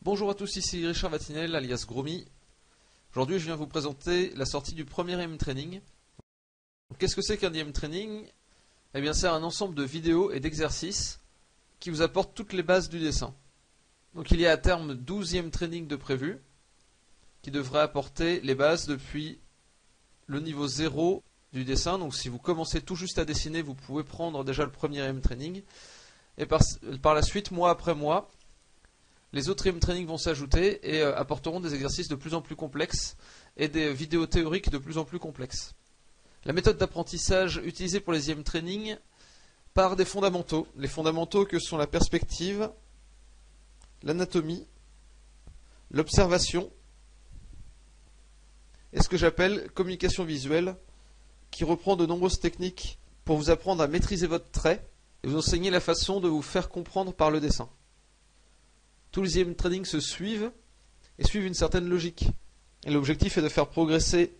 Bonjour à tous, ici Richard Vatinel alias Gromy. Aujourd'hui je viens vous présenter la sortie du premier IM Training. Qu'est-ce que c'est qu'un IM Training? Eh bien c'est un ensemble de vidéos et d'exercices qui vous apportent toutes les bases du dessin. Donc il y a à terme 12 IM Training de prévu qui devraient apporter les bases depuis le niveau 0 du dessin. Donc si vous commencez tout juste à dessiner, vous pouvez prendre déjà le premier IM Training. Et par la suite, mois après mois, les autres IM Training vont s'ajouter et apporteront des exercices de plus en plus complexes et des vidéos théoriques de plus en plus complexes. La méthode d'apprentissage utilisée pour les IM Training part des fondamentaux. Les fondamentaux que sont la perspective, l'anatomie, l'observation et ce que j'appelle communication visuelle, qui reprend de nombreuses techniques pour vous apprendre à maîtriser votre trait et vous enseigner la façon de vous faire comprendre par le dessin. Tous les IM Training se suivent et suivent une certaine logique. Et l'objectif est de faire progresser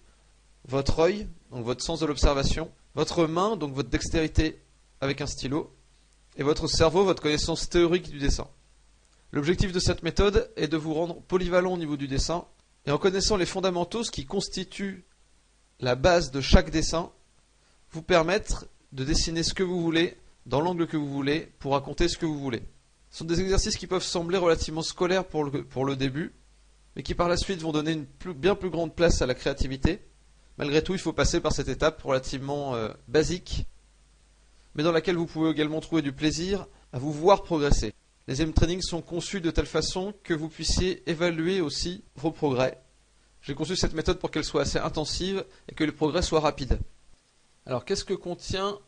votre œil, donc votre sens de l'observation, votre main, donc votre dextérité avec un stylo, et votre cerveau, votre connaissance théorique du dessin. L'objectif de cette méthode est de vous rendre polyvalent au niveau du dessin, et en connaissant les fondamentaux, ce qui constitue la base de chaque dessin, vous permettre de dessiner ce que vous voulez, dans l'angle que vous voulez, pour raconter ce que vous voulez. Ce sont des exercices qui peuvent sembler relativement scolaires pour le début, mais qui par la suite vont donner une bien plus grande place à la créativité. Malgré tout, il faut passer par cette étape relativement basique, mais dans laquelle vous pouvez également trouver du plaisir à vous voir progresser. Les IM Training sont conçus de telle façon que vous puissiez évaluer aussi vos progrès. J'ai conçu cette méthode pour qu'elle soit assez intensive et que les progrès soient rapides. Alors, qu'est-ce que contient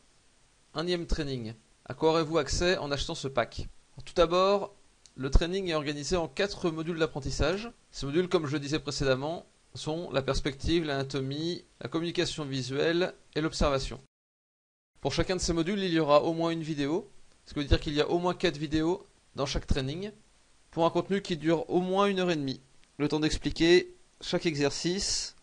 un IM Training? À quoi aurez-vous accès en achetant ce pack? Tout d'abord, le training est organisé en 4 modules d'apprentissage. Ces modules, comme je le disais précédemment, sont la perspective, l'anatomie, la communication visuelle et l'observation. Pour chacun de ces modules, il y aura au moins une vidéo, ce qui veut dire qu'il y a au moins 4 vidéos dans chaque training, pour un contenu qui dure au moins 1h30. Le temps d'expliquer chaque exercice,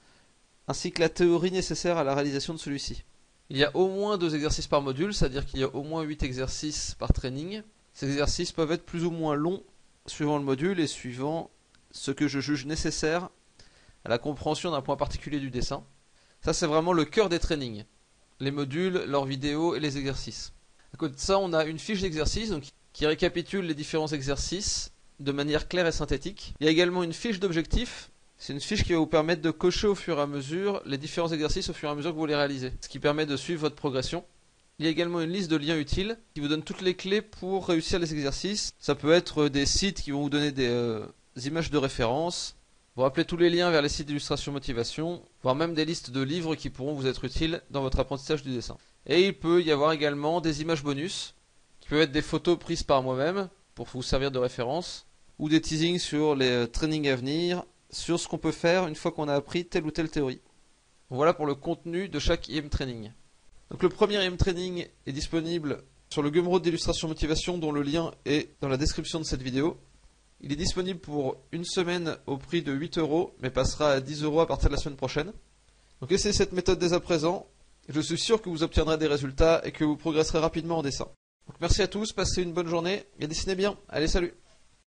ainsi que la théorie nécessaire à la réalisation de celui-ci. Il y a au moins 2 exercices par module, c'est-à-dire qu'il y a au moins 8 exercices par training. Ces exercices peuvent être plus ou moins longs suivant le module et suivant ce que je juge nécessaire à la compréhension d'un point particulier du dessin. Ça, c'est vraiment le cœur des trainings. Les modules, leurs vidéos et les exercices. À côté de ça, on a une fiche d'exercice qui récapitule les différents exercices de manière claire et synthétique. Il y a également une fiche d'objectifs. C'est une fiche qui va vous permettre de cocher au fur et à mesure les différents exercices au fur et à mesure que vous les réalisez, ce qui permet de suivre votre progression. Il y a également une liste de liens utiles qui vous donne toutes les clés pour réussir les exercices. Ça peut être des sites qui vont vous donner des images de référence, vous rappelez tous les liens vers les sites d'illustration motivation, voire même des listes de livres qui pourront vous être utiles dans votre apprentissage du dessin. Et il peut y avoir également des images bonus, qui peuvent être des photos prises par moi-même pour vous servir de référence, ou des teasings sur les trainings à venir, sur ce qu'on peut faire une fois qu'on a appris telle ou telle théorie. Voilà pour le contenu de chaque IM Training. Donc le premier IM Training est disponible sur le Gumroad d'illustration motivation dont le lien est dans la description de cette vidéo. Il est disponible pour une semaine au prix de 8 €, mais passera à 10 € à partir de la semaine prochaine. Donc essayez cette méthode dès à présent. Je suis sûr que vous obtiendrez des résultats et que vous progresserez rapidement en dessin. Donc merci à tous, passez une bonne journée et dessinez bien. Allez, salut!